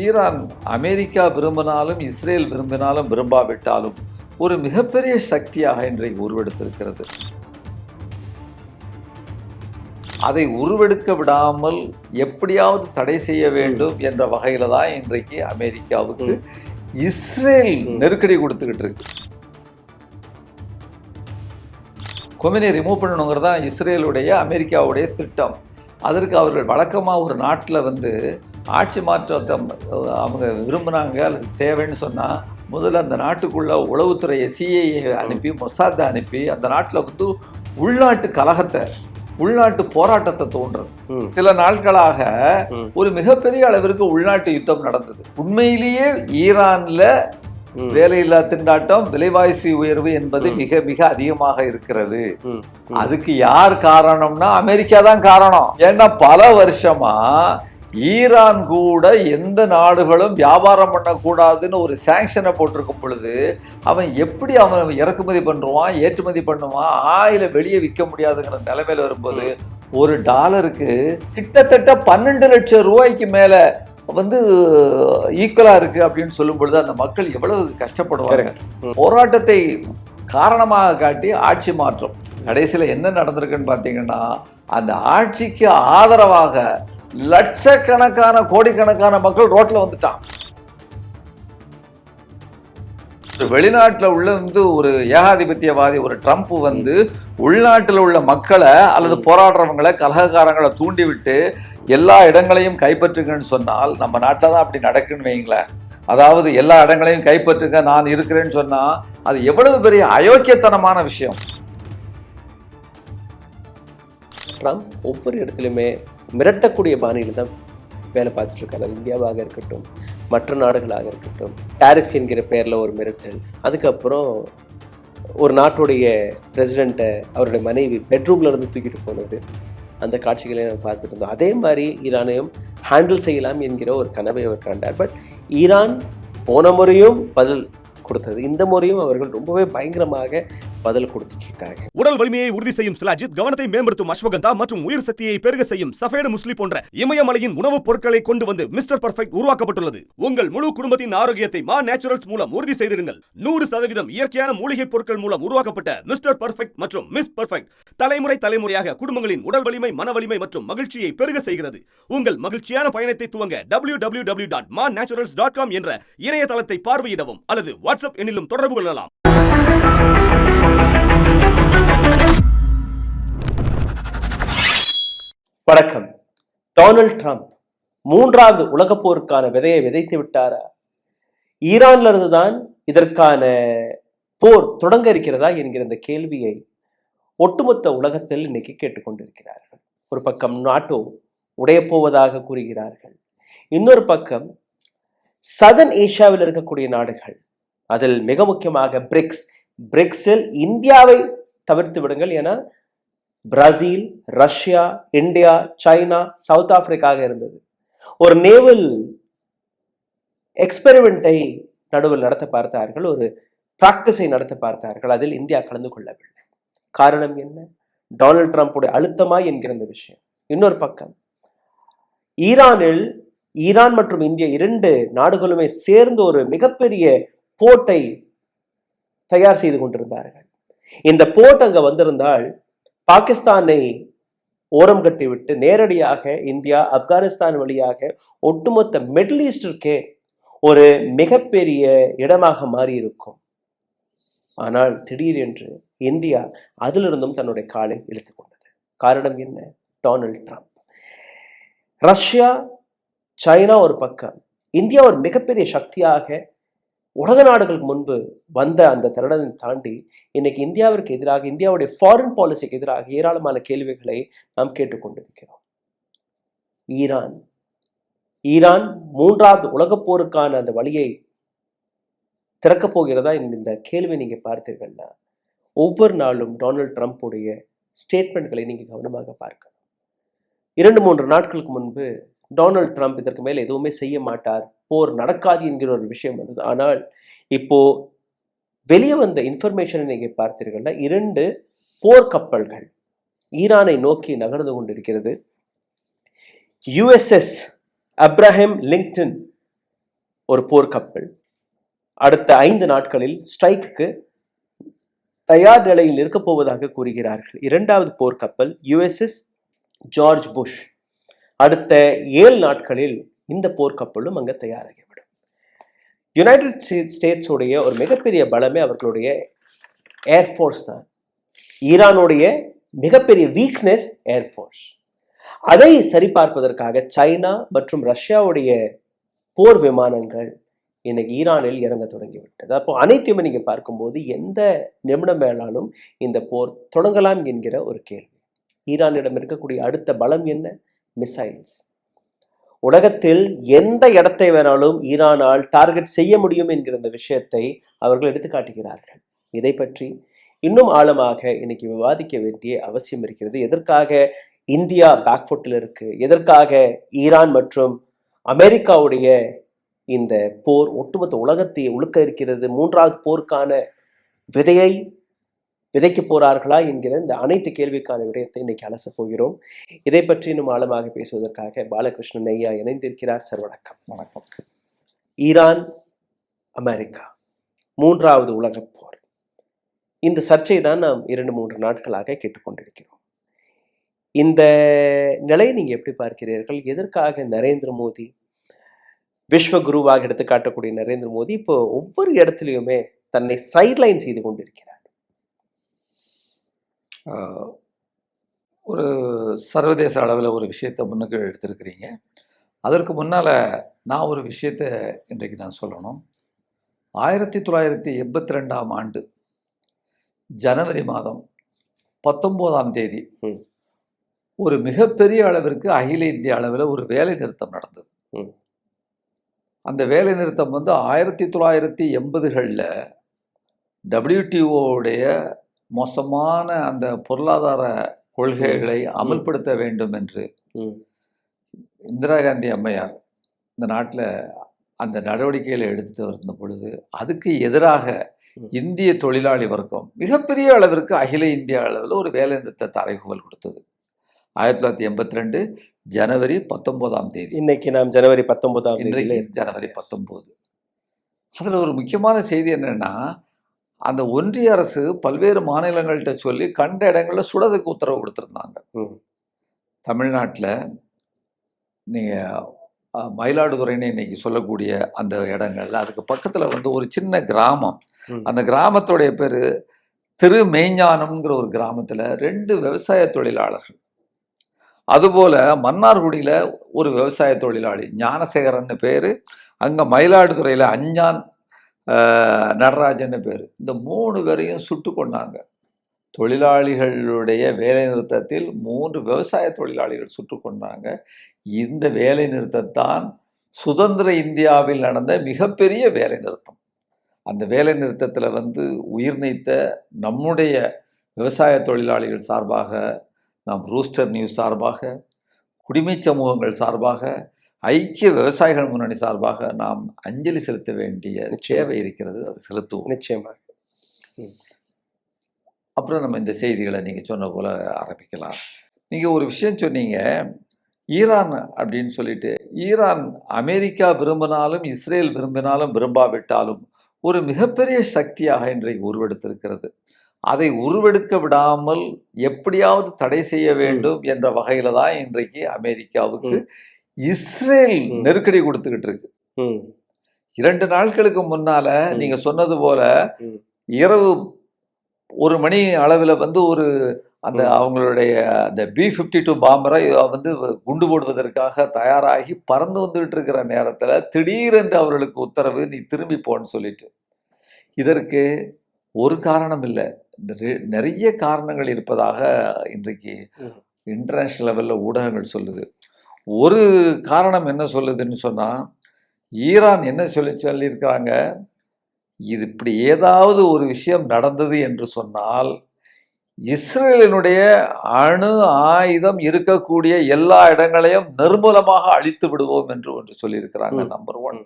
Iran America விரும்பினாலும் Israel விரும்பினாலும் விரும்பாவிட்டாலும் ஒரு மிகப்பெரிய சக்தியாக இன்றைக்கு உருவெடுத்திருக்கிறது. அதை உருவெடுக்க விடாமல் எப்படியாவது தடை செய்ய வேண்டும் என்ற வகையில தான் இன்றைக்கு அமெரிக்காவுக்கு இஸ்ரேல் நெருக்கடி கொடுத்துக்கிட்டு இருக்கு. கொமினை ரிமூவ் பண்ணணுங்கிறது தான் இஸ்ரேலுடைய அமெரிக்காவுடைய திட்டம். அதற்கு அவர்கள் வழக்கமாக ஒரு நாட்டில் ஆட்சி மாற்றத்தை அவங்க விரும்பினாங்க அல்லது தேவைன்னு சொன்னால் முதல்ல அந்த நாட்டுக்குள்ள உளவுத்துறையை சிஐஏ அனுப்பி மொசாத்தை அனுப்பி அந்த நாட்டில் உள்நாட்டு கலகத்தை உள்நாட்டு போராட்டத்தை தோன்றது. சில நாட்களாக ஒரு மிகப்பெரிய அளவிற்கு உள்நாட்டு யுத்தம் நடந்தது. உண்மையிலேயே ஈரான்ல வேலையில்லா திண்டாட்டம், விலைவாசி உயர்வு என்பது மிக மிக அதிகமாக இருக்கிறது. அதுக்கு யார் காரணம்னா அமெரிக்கா தான் காரணம். ஏன்னா பல வருஷமா ஈரான் கூட எந்த நாடுகளும் வியாபாரம் பண்ணக்கூடாதுன்னு ஒரு சாங்ஷனை போட்டிருக்கும் பொழுது அவன் எப்படி அவன் இறக்குமதி பண்ணுவான், ஏற்றுமதி பண்ணுவான், ஆயில வெளியே விற்க முடியாதுங்கிற நிலைமையில வரும்போது ஒரு டாலருக்கு கிட்டத்தட்ட 12 லட்சம் ரூபாய்க்கு மேல ஈக்குவலா இருக்கு அப்படின்னு சொல்லும் பொழுது அந்த மக்கள் எவ்வளவு கஷ்டப்படுவாங்க. போராட்டத்தை காரணமாக காட்டி ஆட்சி மாற்றம். கடைசியில் என்ன நடந்திருக்குன்னு பார்த்தீங்கன்னா அந்த ஆட்சிக்கு ஆதரவாக லட்சக்கணக்கான கோடிக்கணக்கான மக்கள் ரோட்ல வந்துட்டான். வெளிநாட்டில் உள்ள ஒரு ஏகாதிபத்தியவாதி ஒரு ட்ரம்ப் உள்நாட்டில் உள்ள மக்களை அல்லது போராடுறவங்களை கலகக்காரங்களை தூண்டி விட்டு எல்லா இடங்களையும் கைப்பற்றுங்கன்னு சொன்னால் நம்ம நாட்டில் தான் அப்படி நடக்குன்னு வைங்களேன். அதாவது எல்லா இடங்களையும் கைப்பற்றுங்க நான் இருக்கிறேன்னு சொன்னா அது எவ்வளவு பெரிய அயோக்கியத்தனமான விஷயம். ட்ரம்ப் ஒவ்வொரு இடத்துலையுமே மிரட்டக்கூடிய பாணியில் தான் வேலை பார்த்துட்டு இருக்காரு. இந்தியாவாக இருக்கட்டும், மற்ற நாடுகளாக இருக்கட்டும், டாரிஃப் என்கிற பேரில் ஒரு மிரட்டல், அதுக்கப்புறம் ஒரு நாட்டுடைய பிரசிடெண்ட்டை அவருடைய மனைவி பெட்ரூமில் இருந்து தூக்கிட்டு போனது, அந்த காட்சிகளை நம்ம பார்த்துட்டு இருந்தோம். அதே மாதிரி ஈரானையும் ஹேண்டில் செய்யலாம் என்கிற ஒரு கனவை அவர் கண்டார். பட் ஈரான் போன முறையும் பதில் கொடுத்தது, இந்த முறையும் அவர்கள் ரொம்பவே பயங்கரமாக பதில் கொடுத்துட்டு இருக்காங்க. உடல் வலிமையை உறுதி செய்யும் சிலாஜித், கவனத்தை மேம்படுத்தும் அஸ்வகந்தா மற்றும் உயிர் சக்தியை பெருக செய்யும் சஃபேடு முஸ்லி போன்ற இமயமலையின் உணவுப் பொருட்களை கொண்டு வந்து மிஸ்டர் பர்ஃபெக்ட் உருவாக்கப்பட்டுள்ளது. உங்கள் முழு குடும்பத்தின் ஆரோக்கியத்தை மா நேச்சுரல்ஸ் மூலம் உறுதி செய்திருங்கள். 100% இயற்கையான மூலிகை பொருட்கள் மூலம் உருவாக்கப்பட்ட மிஸ்டர் பர்ஃபெக்ட் மற்றும் மிஸ் பர்ஃபெக்ட் தலைமுறையாக குடும்பங்களின் உடல் வலிமை, மன வலிமை மற்றும் மகிழ்ச்சியை பெருக செய்கிறது. உங்கள் மகிழ்ச்சியான பயணத்தை துவங்க www.mannaturals.com என்ற இணையதளத்தை பார்வையிடவும் அல்லது வாட்ஸ்அப் எண்ணிலும் தொடர்பு கொள்ளலாம். வணக்கம். டொனால்ட் ட்ரம்ப் 3வது உலகப் போருக்கான விதையை விதைத்து விட்டாரா? ஈரான்ல இருந்துதான் இதற்கான போர் தொடங்க இருக்கிறதா என்கிற இந்த கேள்வியை ஒட்டுமொத்த உலகத்தில் இன்னைக்கு கேட்டுக்கொண்டிருக்கிறார்கள். ஒரு பக்கம் நாட்டோ உடைய போவதாக கூறுகிறார்கள், இன்னொரு பக்கம் சதர்ன் ஏசியாவில் இருக்கக்கூடிய நாடுகள், அதில் மிக முக்கியமாக பிரிக்ஸில் இந்தியாவை தவிர்த்து விடுங்கள், ஏன்னா Brazil, Russia, India, China, south ஆப்பிரிக்காக இருந்தது. ஒரு நேவல் எக்ஸ்பெரிமெண்ட்டை நடுவில் நடத்த பார்த்தார்கள், ஒரு பிராக்டிஸை நடத்த பார்த்தார்கள். அதில் இந்தியா கலந்து கொள்ளவில்லை. காரணம் என்ன? டொனால்ட் ட்ரம்புடைய அழுத்தமா என்கிற இந்த விஷயம். இன்னொரு பக்கம் ஈரான் மற்றும் இந்தியா 2 நாடுகளுமே சேர்ந்து ஒரு மிகப்பெரிய போர்ட்டை தயார் செய்து கொண்டிருந்தார்கள். இந்த போர்ட் அங்க வந்திருந்தால் பாகிஸ்தானை ஓரம் கட்டிவிட்டு நேரடியாக இந்தியா ஆப்கானிஸ்தான் வழியாக ஒட்டுமொத்த மிடில் ஈஸ்டிற்கே ஒரு மிகப்பெரிய இடமாக மாறி இருக்கும். ஆனால் திடீரென்று இந்தியா அதிலிருந்தும் தன்னுடைய காலை இழுத்துக் கொண்டது. காரணம் என்ன? Donald Trump. ரஷ்யா, சைனா ஒரு பக்கம், இந்தியா ஒரு மிகப்பெரிய சக்தியாக உலக நாடுகளுக்கு முன்பு வந்த அந்த தருணத்தை தாண்டி இன்னைக்கு இந்தியாவிற்கு எதிராக, இந்தியாவுடைய ஃபாரின் பாலிசிக்கு எதிராக ஏராளமான கேள்விகளை நாம் கேட்டுக்கொண்டிருக்கிறோம். ஈரான் 3வது உலகப் போருக்கான அந்த வழியை திறக்கப் போகிறதா இந்த கேள்வி நீங்க பார்த்தீர்கள்னா ஒவ்வொரு நாளும் டொனால்ட் ட்ரம்ப்புடைய ஸ்டேட்மெண்ட்களை நீங்க கவனமாக பார்க்கணும். 2-3 நாட்களுக்கு முன்பு டொனால்ட் ட்ரம்ப் இதற்கு மேல் எதுவுமே செய்ய மாட்டார், போர் நடக்காது என்கிற ஒரு விஷயம் வந்தது. ஆனால் இப்போ வெளியே வந்த இன்ஃபர்மேஷனை நீங்க பார்த்தீர்கள்னா 2 போர்க்கப்பல்கள் ஈரானை நோக்கி நகர்ந்து கொண்டிருக்கிறது. USS அப்ரஹாம் லிங்கன் ஒரு போர்க்கப்பல் அடுத்த 5 நாட்களில் ஸ்ட்ரைக்கு தயார் நிலையில் இருக்க போவதாக கூறுகிறார்கள். 2வது போர்க்கப்பல் USS ஜார்ஜ் புஷ் அடுத்த 7 நாட்களில் இந்த போர்க்கப்பலும் அங்க தயாராகிவிடும். யுனைடெட் ஸ்டேட்ஸுடைய ஒரு மிகப்பெரிய பலமே அவர்களுடைய ஏர்ஃபோர்ஸ் தான். ஈரானுடைய மிகப்பெரிய வீக்னஸ் ஏர்ஃபோர்ஸ். அதை சரிபார்ப்பதற்காக சைனா மற்றும் ரஷ்யாவுடைய போர் விமானங்கள் இன்னைக்கு ஈரானில் இறங்க தொடங்கிவிட்டது. அப்போ அனைத்தையுமே நீங்க பார்க்கும்போது எந்த நிமிடம் வேணாலும் இந்த போர் தொடங்கலாம் என்கிற ஒரு கேள்வி. ஈரானிடம் இருக்கக்கூடிய அடுத்த பலம் என்ன? மிசைல்ஸ். உலகத்தில் எந்த இடத்தை வேணாலும் ஈரானால் டார்கெட் செய்ய முடியும் என்கிற இந்த விஷயத்தை அவர்கள் எடுத்து காட்டுகிறார்கள். இதை பற்றி இன்னும் ஆழமாக இன்னைக்கு விவாதிக்க வேண்டிய அவசியம் இருக்கிறது. எதற்காக இந்தியா பேக்ஃபுட்டில் இருக்கு, எதற்காக ஈரான் மற்றும் அமெரிக்காவுடைய இந்த போர் ஒட்டுமொத்த உலகத்தை உழுக்க இருக்கிறது, 3வது போருக்கான விதையை விதைக்க போறார்களா என்கிற இந்த அனைத்து கேள்விக்கான விடயத்தை இன்னைக்கு அலச போகிறோம். இதை பற்றி இன்னும் ஆழமாக பேசுவதற்காக பாலகிருஷ்ணன் ஐயா இணைந்திருக்கிறார். சார் வணக்கம். வணக்கம். ஈரான் அமெரிக்கா 3வது உலகப் போர், இந்த சர்ச்சை தான் நாம் 2-3 நாட்களாக கேட்டுக்கொண்டிருக்கிறோம். இந்த நிலையை நீங்க எப்படி பார்க்கிறீர்கள்? எதற்காக நரேந்திர மோடி, விஸ்வகுருவாக எடுத்து காட்டக்கூடிய நரேந்திர மோடி இப்போ ஒவ்வொரு இடத்துலையுமே தன்னை சைட்லைன் செய்து கொண்டிருக்கிறார்? ஒரு சர்வதேச அளவில் ஒரு விஷயத்தை முன்னுக்கு எடுத்திருக்கிறீங்க. அதற்கு முன்னால் நான் ஒரு விஷயத்தை இன்றைக்கு நான் சொல்லணும். 1982ஆம் ஆண்டு ஜனவரி மாதம் 19ஆம் தேதி ஒரு மிகப்பெரிய அளவிற்கு அகில இந்திய அளவில் ஒரு வேலை நிறுத்தம் நடந்தது. அந்த வேலை நிறுத்தம் 1980களில் WTOவுடைய மோசமான அந்த பொருளாதார கொள்கைகளை அமல்படுத்த வேண்டும் என்று இந்திரா காந்தி அம்மையார் இந்த நாட்டில் அந்த நடவடிக்கைகளை எடுத்துட்டு வந்த பொழுது அதுக்கு எதிராக இந்திய தொழிலாளி வர்க்கம் மிகப்பெரிய அளவிற்கு அகில இந்திய அளவில் ஒரு வேலை நிறுத்தத்தை அறைகூவல் கொடுத்தது. 1982 ஜனவரி 19ஆம் தேதி. இன்னைக்கு நாம் ஜனவரி 19ஆம் தேதி, ஜனவரி 19. அதில் ஒரு முக்கியமான செய்தி என்னன்னா, அந்த ஒன்றிய அரசு பல்வேறு மாநிலங்கள்கிட்ட சொல்லி கண்ட இடங்களில் சுடதுக்கு உத்தரவு கொடுத்துருந்தாங்க. தமிழ்நாட்டில் நீங்கள் மயிலாடுதுறைன்னு இன்னைக்கு சொல்லக்கூடிய அந்த இடங்கள்ல அதுக்கு பக்கத்தில் ஒரு சின்ன கிராமம், அந்த கிராமத்துடைய பேர் திருமெய்ஞானம்ங்கிற ஒரு கிராமத்தில் 2 விவசாய தொழிலாளர்கள், அதுபோல் மன்னார்குடியில் ஒரு விவசாய தொழிலாளி ஞானசேகரன்னு பேர், அங்கே மயிலாடுதுறையில் அஞ்ஞான் நடராஜன்னு பேர், இந்த 3 பேரையும் சுட்டு கொண்டாங்க. தொழிலாளிகளுடைய வேலை நிறுத்தத்தில் 3 விவசாய தொழிலாளிகள் சுட்டு கொண்டாங்க. இந்த வேலை நிறுத்தத்தான் சுதந்திர இந்தியாவில் நடந்த மிகப்பெரிய வேலை நிறுத்தம். அந்த வேலை நிறுத்தத்தில் உயிர் நீத்த நம்முடைய விவசாய தொழிலாளிகள் சார்பாக, நாம் ரூஸ்டர் நியூஸ் சார்பாக, குடிமை சமூகங்கள் சார்பாக, ஐக்கிய விவசாயிகள் முன்னணி சார்பாக நாம் அஞ்சலி செலுத்த வேண்டிய தேவை இருக்கிறது. அது செலுத்துவோம் நிச்சயமாக. அப்புறம் நம்ம இந்த செய்திகளை நீங்கள் சொன்ன போல ஆரம்பிக்கலாம். நீங்கள் ஒரு விஷயம் சொன்னீங்க, ஈரான் அப்படின்னு சொல்லிட்டு. ஈரான் அமெரிக்கா விரும்பினாலும் இஸ்ரேல் விரும்பினாலும் விரும்பாவிட்டாலும் ஒரு மிகப்பெரிய சக்தியாக இன்றைக்கு உருவெடுத்திருக்கிறது. அதை உருவெடுக்க விடாமல் எப்படியாவது தடை செய்ய வேண்டும் என்ற வகையில தான் இன்றைக்கு அமெரிக்காவுக்கு இஸ்ரேல் நெருக்கடி கொடுத்துக்கிட்டு இருக்கு. 2 நாட்களுக்கு முன்னால நீங்க சொன்னது போல இரவு 1 மணி அளவில் ஒரு அந்த அவங்களுடைய அந்த B-52 பாம்பரை குண்டு போடுவதற்காக தயாராகி பறந்து வந்துகிட்டு இருக்கிற நேரத்தில் திடீரென்று அவர்களுக்கு உத்தரவு, நீ திரும்பி போன்னு சொல்லிட்டு. இதற்கு ஒரு காரணம் இல்லை, நிறைய காரணங்கள் இருப்பதாக இன்றைக்கு இன்டர்நேஷ்னல் லெவலில் ஊடகங்கள் சொல்லுது. ஒரு காரணம் என்ன சொல்லுதுன்னு சொன்னால், ஈரான் என்ன சொல்லியிருக்கிறாங்க, இது இப்படி ஏதாவது ஒரு விஷயம் நடந்தது என்று சொன்னால் இஸ்ரேலினுடைய அணு ஆயுதம் இருக்கக்கூடிய எல்லா இடங்களையும் நிர்மூலமாக அழித்து விடுவோம் என்று ஒன்று சொல்லியிருக்கிறாங்க. நம்பர் 1.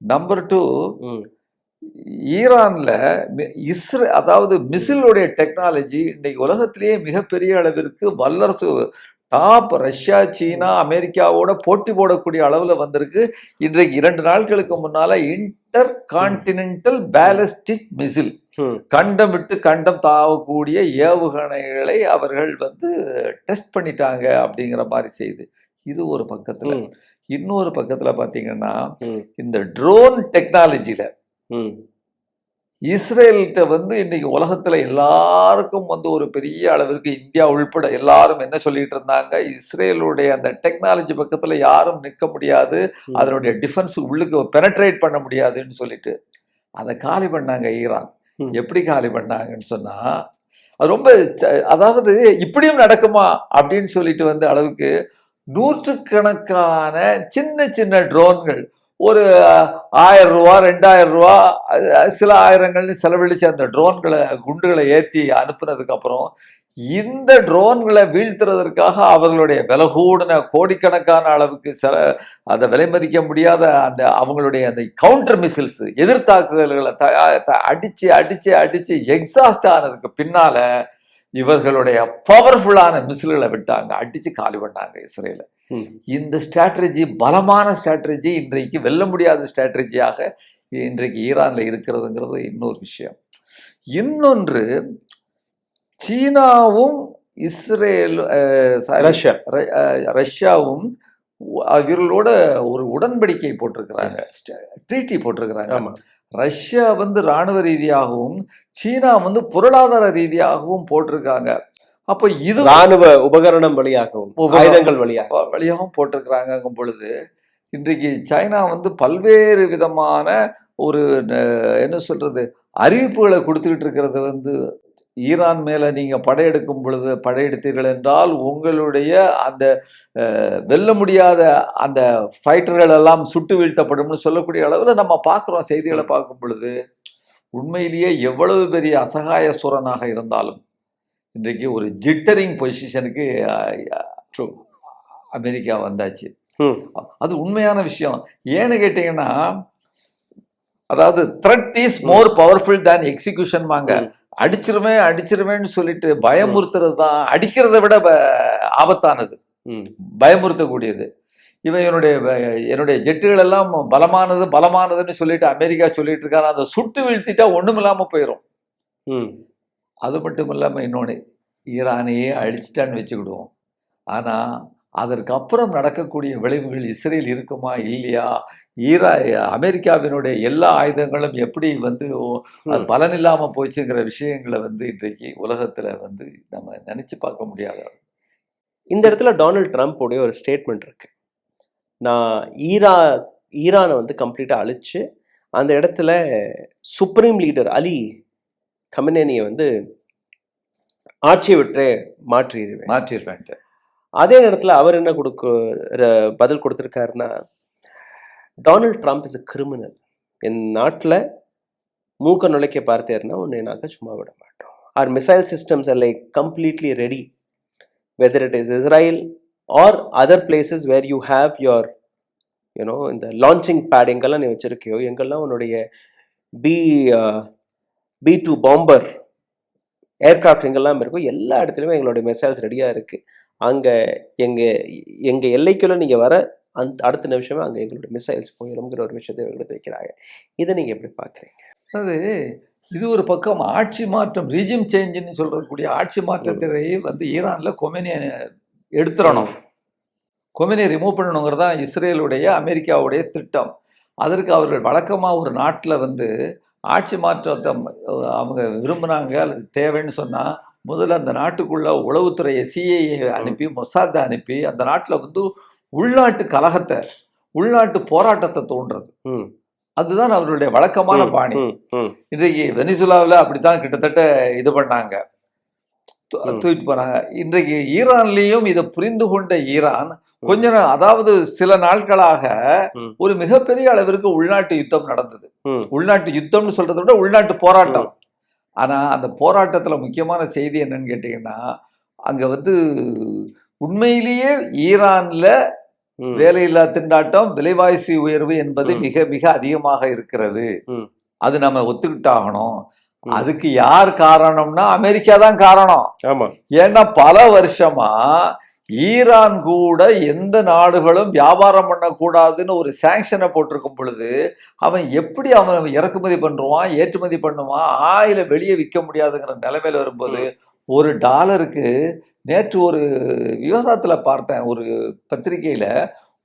நம்பர் 2, ஈரான்ல அதாவது மிசிலுடைய டெக்னாலஜி இன்றைக்கு உலகத்திலேயே மிகப்பெரிய அளவிற்கு வல்லரசு டாப் ரஷ்யா, சீனா, அமெரிக்காவோட போட்டி போடக்கூடிய அளவுல வந்திருக்கு. இன்றைக்கு 2 நாட்களுக்கு முன்னால இன்டர் கான்டினென்டல் பேலிஸ்டிக் மிசில், கண்டம் விட்டு கண்டம் தாவக்கூடிய ஏவுகணைகளை அவர்கள் வந்து டெஸ்ட் பண்ணிட்டாங்க அப்படிங்கிற மாதிரி செய்யுது. இது ஒரு பக்கத்துல. இன்னொரு பக்கத்துல பாத்தீங்கன்னா இந்த ட்ரோன் டெக்னாலஜில இஸ்ரேல்கிட்ட வந்து இன்னைக்கு உலகத்துல எல்லாருக்கும் வந்து ஒரு பெரிய அளவிற்கு, இந்தியா உள்பட எல்லாரும் என்ன சொல்லிட்டு இருந்தாங்க, இஸ்ரேலுடைய அந்த டெக்னாலஜி பக்கத்துல யாரும் நிற்க முடியாது, அதனுடைய டிஃபென்ஸ் உள்ளுக்கு பெனட்ரேட் பண்ண முடியாதுன்னு சொல்லிட்டு அதை காலி பண்ணாங்க ஈரான். எப்படி காலி பண்ணாங்கன்னு சொன்னா, அது ரொம்ப அதாவது இப்படியும் நடக்குமா அப்படின்னு சொல்லிட்டு வந்து அளவுக்கு நூற்றுக்கணக்கான சின்ன சின்ன ட்ரோன்கள், ஒரு 1000 ரூபா 2000 ரூபா சில ஆயிரங்கள்னு செலவழிச்சு அந்த ட்ரோன்களை குண்டுகளை ஏற்றி அனுப்புனதுக்கு அப்புறம் இந்த ட்ரோன்களை வீழ்த்துறதற்காக அவர்களுடைய விலை கூடின கோடிக்கணக்கான அளவுக்கு அதை விலை மதிக்க முடியாத அந்த அவங்களுடைய அந்த கவுண்டர் மிசில்ஸ் எதிர்த்தாக்குதல்களை அடிச்சு அடிச்சு அடிச்சு எக்ஸாஸ்ட் ஆனதுக்கு பின்னால இவர்களுடைய பவர்ஃபுல்லான மிசில்களை விட்டாங்க, அடிச்சு காலி பண்ணாங்க இஸ்ரேல. இந்த ஸ்ட்ராட்டஜி பலமான ஸ்ட்ராட்டஜி, இன்றைக்கு வெல்ல முடியாத ஸ்ட்ராட்டஜியாக இன்றைக்கு ஈரான்ல இருக்கிறதுங்கிறது இன்னொரு விஷயம். இன்னொன்று, சீனாவும் இஸ்ரேல் ரஷ்யாவும் இவர்களோட ஒரு உடன்படிக்கை போட்டிருக்கிறாங்க, ட்ரீட்டி போட்டிருக்கிறாங்க. ரஷ்யா வந்து இராணுவ ரீதியாகவும் சீனா வந்து பொருளாதார ரீதியாகவும் போட்டிருக்காங்க. அப்போ இது ராணுவ உபகரணம் வழியாகவும் ஆயுதங்கள் வழியாகவும் போட்டிருக்கிறாங்க பொழுது இன்றைக்கு சைனா வந்து பல்வேறு விதமான ஒரு என்ன சொல்றது அறிவிப்புகளை கொடுத்துக்கிட்டு இருக்கிறது வந்து, ஈரான் மேல நீங்க படையெடுக்கும் பொழுது, படையெடுத்தீர்கள் என்றால் உங்களுடைய அந்த வெல்ல முடியாத அந்த ஃபைட்டர்கள் எல்லாம் சுட்டு வீழ்த்தப்படும்னு சொல்லக்கூடிய அளவுல நம்ம பார்க்குறோம் செய்திகளை பார்க்கும் பொழுது. உண்மையிலேயே எவ்வளவு பெரிய அசகாய சூரனாக இருந்தாலும் இன்றைக்கு ஒரு ஜிட்டரிங் பொசிஷனுக்கு அமெரிக்கா வந்தாச்சு. அது உண்மையான விஷயம். ஏன்னு கேட்டீங்கன்னா, அதாவது thread is more powerful than execution வாங்க. அடிச்சிருவேன்னு சொல்லிட்டு பயமுறுத்துறது தான் அடிக்கிறத விட ஆபத்தானது, பயமுறுத்தக்கூடியது. இவன் என்னுடைய ஜெட்டுகள் எல்லாம் பலமானதுன்னு சொல்லிட்டு அமெரிக்கா சொல்லிட்டு இருக்காரு. அதை சுட்டு வீழ்த்திட்டா ஒண்ணும் இல்லாம போயிடும். அது மட்டும் இல்லாம இன்னொன்னு, ஈரானையே அழிச்சிட்டான்னு வச்சுக்கிடுவோம். ஆனா அதற்கு அப்புறம் நடக்கக்கூடிய விளைவுகள் இஸ்ரேல் இருக்குமா இல்லையா, அமெரிக்காவினுடைய எல்லா ஆயுதங்களும் எப்படி வந்து அது பலனில்லாம போச்சுங்கிற விஷயங்களை வந்து இன்றைக்கு உலகத்துல வந்து நம்ம நினைச்சு பார்க்க முடியாது. இந்த இடத்துல டொனால்ட் ட்ரம்ப் உடைய ஒரு ஸ்டேட்மெண்ட் இருக்கு. நான் ஈரானை வந்து கம்ப்ளீட்டா அழிச்சு அந்த இடத்துல சுப்ரீம் லீடர் அலி கமனேனியை வந்து ஆட்சியை விட்டு மாற்றிடுவேன். அதே நேரத்தில் அவர் என்ன பதில் கொடுத்துருக்காருன்னா, Donald Trump is a criminal. என் நாட்டில் மூக்க நுழைக்க பார்த்தேன்னா உன்னை நாங்கள் சும்மா விட மாட்டோம். Our missile systems are like completely ready, whether it is Israel or other places where you have your இந்த லான்ச்சிங் பேட் எங்கெல்லாம் நீ வச்சிருக்கியோ, எங்கெல்லாம் உன்னுடைய B-2 பாம்பர் ஏர்கிராஃப்ட் எங்கெல்லாம் இருக்கோ எல்லா இடத்துலையுமே எங்களுடைய மிசைல்ஸ் ரெடியாக இருக்குது. அங்கே எங்கள் எல்லைக்குள்ளே நீங்கள் வர அடுத்த நிமிஷமே அங்கே எங்களுடைய மிசைல்ஸ் போயிடும்ங்கிற ஒரு விஷயத்தை எடுத்து வைக்கிறாங்க. இதை நீங்கள் எப்படி பார்க்குறீங்க? அது இது ஒரு பக்கம் ஆட்சி மாற்றம், ரீஜிம் சேஞ்சுன்னு சொல்லக்கூடிய ஆட்சி மாற்றத்தை வந்து ஈரானில் கொமெனியை எடுத்துடணும், கொமெனியை ரிமூவ் பண்ணணுங்கிறது தான் இஸ்ரேலுடைய அமெரிக்காவுடைய திட்டம். அதற்கு அவர்கள் வழக்கமாக ஒரு நாட்டில் வந்து ஆட்சி மாற்றத்தை அவங்க விரும்புகிறாங்க அல்லது தேவைன்னு சொன்னால், முதல்ல அந்த நாட்டுக்குள்ள உளவுத்துறை CIA அனுப்பி, மொசாத்தை அனுப்பி அந்த நாட்டில் வந்து உள்நாட்டு கலகத்தை, உள்நாட்டு போராட்டத்தை தோன்றது. அதுதான் அவர்களுடைய வழக்கமான பாணி. இன்றைக்கு வெனிசுலாவில் அப்படித்தான் கிட்டத்தட்ட இது பண்ணாங்க, தூக்கிட்டு போனாங்க. இன்றைக்கு ஈரான்லேயும் இதை புரிந்து கொண்ட ஈரான் அதாவது சில நாட்களாக ஒரு மிகப்பெரிய அளவிற்கு உள்நாட்டு யுத்தம் நடந்தது. உள்நாட்டு யுத்தம்னு சொல்றதை விட உள்நாட்டு போராட்டம். ஆனா அந்த போராட்டத்துல முக்கியமான செய்தி என்னன்னு கேட்டீங்கன்னா, அங்க வந்து உண்மையிலேயே ஈரான்ல வேலையில்லா திண்டாட்டம், விலைவாசி உயர்வு என்பது மிக மிக அதிகமாக இருக்கிறது. அது நம்ம ஒத்துக்கிட்டாகணும். அதுக்கு யார் காரணம்னா அமெரிக்கா தான் காரணம். ஏன்னா பல வருஷமா ஈரான் கூட எந்த நாடுகளும் வியாபாரம் பண்ணக்கூடாதுன்னு ஒரு சாங்ஷனை போட்டிருக்கும் பொழுது அவன் எப்படி அவன் இறக்குமதி பண்ணுவான், ஏற்றுமதி பண்ணுவான், ஆயில வெளியே விற்க முடியாதுங்கிற நிலைமையில வரும்போது $1 நேற்று ஒரு விவாதத்தில் பார்த்தேன், ஒரு பத்திரிகையில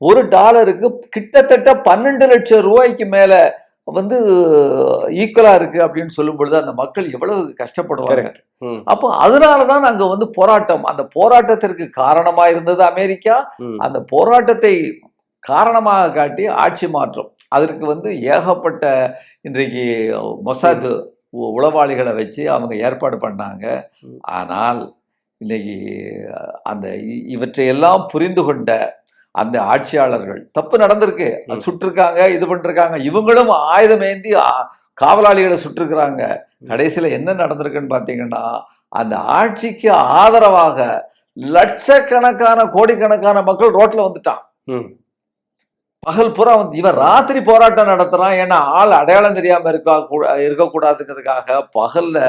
$1 கிட்டத்தட்ட 12 லட்சம் ரூபாய்க்கு மேல வந்து ஈக்குவலா இருக்கு அப்படின்னு சொல்லும் பொழுது அந்த மக்கள் எவ்வளவு கஷ்டப்படுவாங்க. அப்போ அதனாலதான் அங்க வந்து போராட்டம், அந்த போராட்டத்திற்கு காரணமா இருந்தது அமெரிக்கா. அந்த போராட்டத்தை காரணமாக காட்டி ஆட்சி மாற்றம், அதற்கு வந்து ஏகப்பட்ட இன்றைக்கு மொசாத் உளவாளிகளை வச்சு அவங்க ஏற்பாடு பண்ணாங்க. ஆனால் இன்னைக்கு அந்த இவற்றையெல்லாம் புரிந்து கொண்ட அந்த ஆட்சியாளர்கள் தப்பு நடந்திருக்கு, சுட்டிருக்காங்க, இது பண்ணிருக்காங்க, இவங்களும் ஆயுதம் ஏந்தி காவலாளிகளை சுட்டிருக்கிறாங்க. கடைசியில என்ன நடந்திருக்குன்னு பாத்தீங்கன்னா, அந்த ஆட்சிக்கு ஆதரவாக லட்சக்கணக்கான கோடிக்கணக்கான மக்கள் ரோட்ல வந்துட்டான். பகல் பூரா வந்து இவன் ராத்திரி போராட்டம் நடத்துறான், ஏன்னா ஆள் அடையாளம் தெரியாம இருக்கக்கூடாதுங்கிறதுக்காக பகல்ல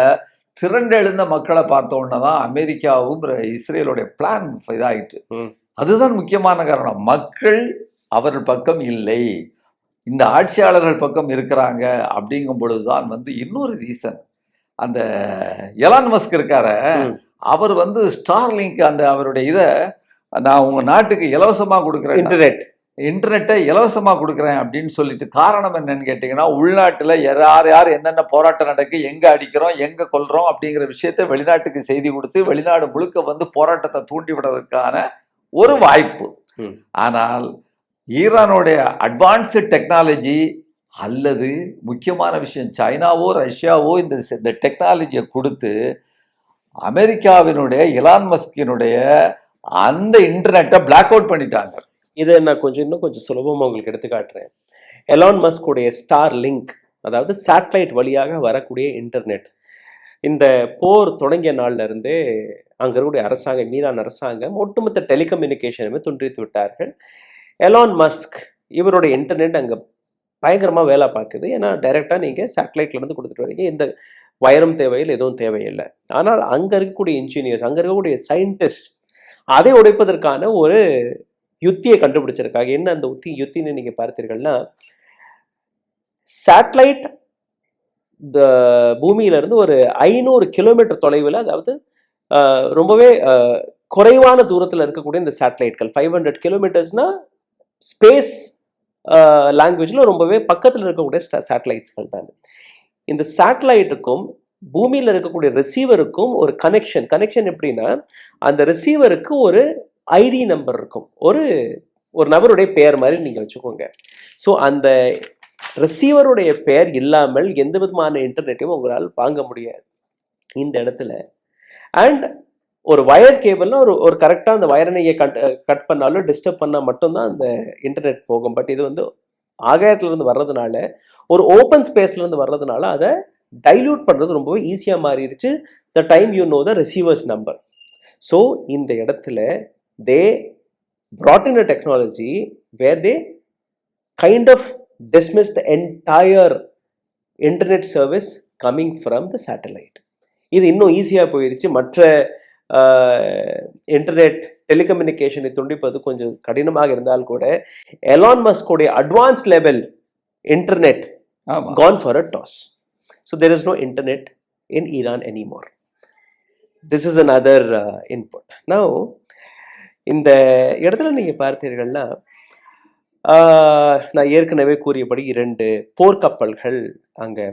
திரண்டு எழுந்த மக்களை பார்த்த உடனேதான் அமெரிக்காவும் இஸ்ரேலுடைய பிளான் இதாயிட்டு. அதுதான் முக்கியமான காரணம். மக்கள் அவர்கள் பக்கம் இல்லை, இந்த ஆட்சியாளர்கள் பக்கம் இருக்கிறாங்க. அப்படிங்கும் பொழுதுதான் வந்து இன்னொரு ரீசன், அந்த எலான் மஸ்க் இருக்கார, அவர் வந்து ஸ்டார்லிங்க் அந்த அவருடைய இதை நான் உங்க நாட்டுக்கு இலவசமா கொடுக்குறேன், இன்டர்நெட்டை இலவசமா கொடுக்குறேன் அப்படின்னு சொல்லிட்டு, காரணம் என்னன்னு கேட்டீங்கன்னா, உள்நாட்டுல யார் என்னென்ன போராட்டம் நடக்கு, எங்க அடிக்கிறோம், எங்க கொல்றோம் அப்படிங்கிற விஷயத்த வெளிநாட்டுக்கு செய்தி கொடுத்து வெளிநாடு முழுக்க வந்து போராட்டத்தை தூண்டி விடுறதுக்கான ஒரு வாய்ப்பு. ஆனால் ஈரானுடைய அட்வான்ஸ்டு டெக்னாலஜி அல்லது முக்கியமான விஷயம் சைனாவோ ரஷ்யாவோ இந்த டெக்னாலஜியை கொடுத்து அமெரிக்காவினுடைய எலான் மஸ்கினுடைய அந்த இன்டர்நெட்டை பிளாக் அவுட் பண்ணிட்டாங்க. இதை நான் இன்னும் கொஞ்சம் சுலபமாக உங்களுக்கு எடுத்து காட்டுறேன். எலான் மஸ்குடைய ஸ்டார் லிங்க், அதாவது சேட்டலைட் வழியாக வரக்கூடிய இன்டர்நெட், இந்த போர் தொடங்கிய நாள்ல இருந்தே அங்கே இருக்கக்கூடிய அரசாங்கம், ஈரான் அரசாங்கம் ஒட்டுமொத்த டெலிகம்யூனிகேஷனுமே துண்டித்து விட்டார்கள். எலான் மஸ்க் இவருடைய இன்டர்நெட் அங்கே பயங்கரமாக வேலை பார்க்குது. ஏன்னா டைரெக்டாக நீங்கள் சேட்டலைட்லேருந்து கொடுத்துட்டு வரீங்க, இந்த வயரும் தேவையில்லை, எதுவும் தேவையில்லை. ஆனால் அங்கே இருக்கக்கூடிய இன்ஜினியர்ஸ், அங்கே இருக்கக்கூடிய சயின்டிஸ்ட் அதை உடைப்பதற்கான ஒரு யுத்தியை கண்டுபிடிச்சிருக்காங்க. என்ன அந்த யுத்தின்னு நீங்கள் பார்த்தீர்கள்னா, சேட்டலைட் பூமியிலிருந்து ஒரு 500 கிலோமீட்டர் தொலைவில், அதாவது ரொம்பவே குறைவான தூரத்தில் இருக்கக்கூடிய இந்த சேட்டலைட்கள், 500 கிலோமீட்டர்ஸ்னா ஸ்பேஸ் லாங்குவேஜில் ரொம்பவே பக்கத்தில் இருக்கக்கூடிய சேட்டலைட்ஸ்கள் தான். இந்த சேட்டலைட்டுக்கும் பூமியில் இருக்கக்கூடிய ரிசீவருக்கும் ஒரு கனெக்ஷன் எப்படின்னா, அந்த ரிசீவருக்கு ஒரு ஐடி நம்பர் இருக்கும், ஒரு நபருடைய பெயர் மாதிரி நீங்கள் வச்சுக்கோங்க. ஸோ அந்த ரிசீவருடைய பெயர் இல்லாமல் எந்த விதமான இன்டர்நெட்டையும் உங்களால் வாங்க முடியாது இந்த இடத்துல. அண்ட் ஒரு வயர் கேபிள்னா ஒரு கரெக்டாக அந்த வயரை நீங்கள் கட் பண்ணாலும் டிஸ்டர்ப் பண்ணால் மட்டும்தான் அந்த இன்டர்நெட் போகும். பட் இது வந்து ஆகாயத்துலேருந்து வர்றதுனால, ஒரு ஓப்பன் ஸ்பேஸ்லேருந்து வர்றதுனால அதை டைல்யூட் பண்ணுறது ரொம்பவே ஈஸியாக மாறிடுச்சு. The time you know the receiver's number. So இந்த இடத்துல they brought in a technology where they kind of dismiss the entire internet service coming from the satellite. இது இன்னும் ஈஸியாக போயிடுச்சு. மற்ற இன்டர்நெட் டெலிகம்யூனிகேஷனை துண்டிப்பது கொஞ்சம் கடினமாக இருந்தால் கூட எலான் மஸ்கோடைய advance level internet gone for a toss. So there is no internet in Iran anymore. This is another input. Now இந்த இடத்துல நீங்கள் பார்த்தீர்கள்னா, நான் ஏற்கனவே கூறியபடி 2 போர்க்கப்பல்கள் அங்கே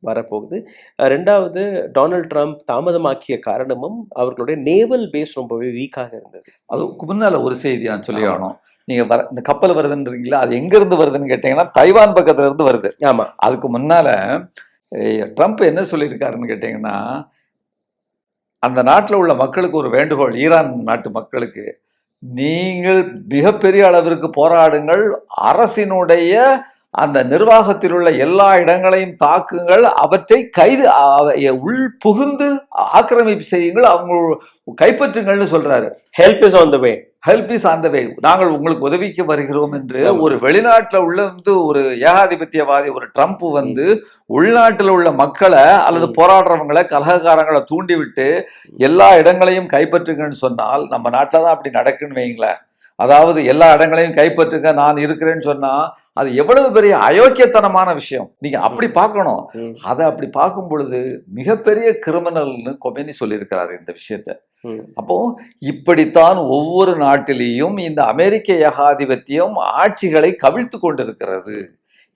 வரப்போகுது. 2வது, டொனால்ட் ட்ரம்ப் தாமதமாக்கிய காரணமும் அவர்களுடைய நேவல் பேஸ் ரொம்பவே வீக்காக இருந்தது. அதுக்கு முன்னால் ஒரு செய்தி நான் சொல்லி ஆகணும். நீங்கள் இந்த கப்பல் வருதுன்றீங்களா, அது எங்கேருந்து வருதுன்னு கேட்டிங்கன்னா தைவான் பக்கத்துல இருந்து வருது. ஆமாம். அதுக்கு முன்னால் ட்ரம்ப் என்ன சொல்லியிருக்காருன்னு கேட்டிங்கன்னா, அந்த நாட்டில் உள்ள மக்களுக்கு ஒரு வேண்டுகோள், ஈரான் நாட்டு மக்களுக்கு, நீங்கள் மிகப்பெரிய அளவிற்கு போராடுங்கள், அரசினுடைய அந்த நிர்வாகத்தில் உள்ள எல்லா இடங்களையும் தாக்குங்கள், அவற்றை உள் புகுந்து ஆக்கிரமிப்பு செய்யுங்கள், அவங்க கைப்பற்றுங்கள்னு சொல்றாரு. Help is on the way. Help is on the way. நாங்கள் உங்களுக்கு உதவிக்கு வருகிறோம் என்று ஒரு வெளிநாட்டுல உள்ள ஒரு ஏகாதிபத்தியவாதி ஒரு ட்ரம்ப் உள்நாட்டில் உள்ள மக்களை அல்லது போராடுறவங்களை கலகக்காரங்களை தூண்டிவிட்டு எல்லா இடங்களையும் கைப்பற்றுங்கன்னு சொன்னால் நம்ம நாட்டில் தான் அப்படி நடக்குன்னு வைங்களேன். அதாவது எல்லா இடங்களையும் கைப்பற்றுங்க நான் இருக்கிறேன்னு சொன்னா அது எவ்வளவு பெரிய அயோக்கியத்தனமான விஷயம். நீங்க அப்படி பார்க்கணும். அதை அப்படி பார்க்கும் பொழுது மிகப்பெரிய கிரிமினல்னு கொமெனி சொல்லியிருக்கிறாரு இந்த விஷயத்த. அப்போ இப்படித்தான் ஒவ்வொரு நாட்டிலேயும் இந்த அமெரிக்க ஏகாதிபத்தியம் ஆட்சிகளை கவிழ்த்து கொண்டிருக்கிறது.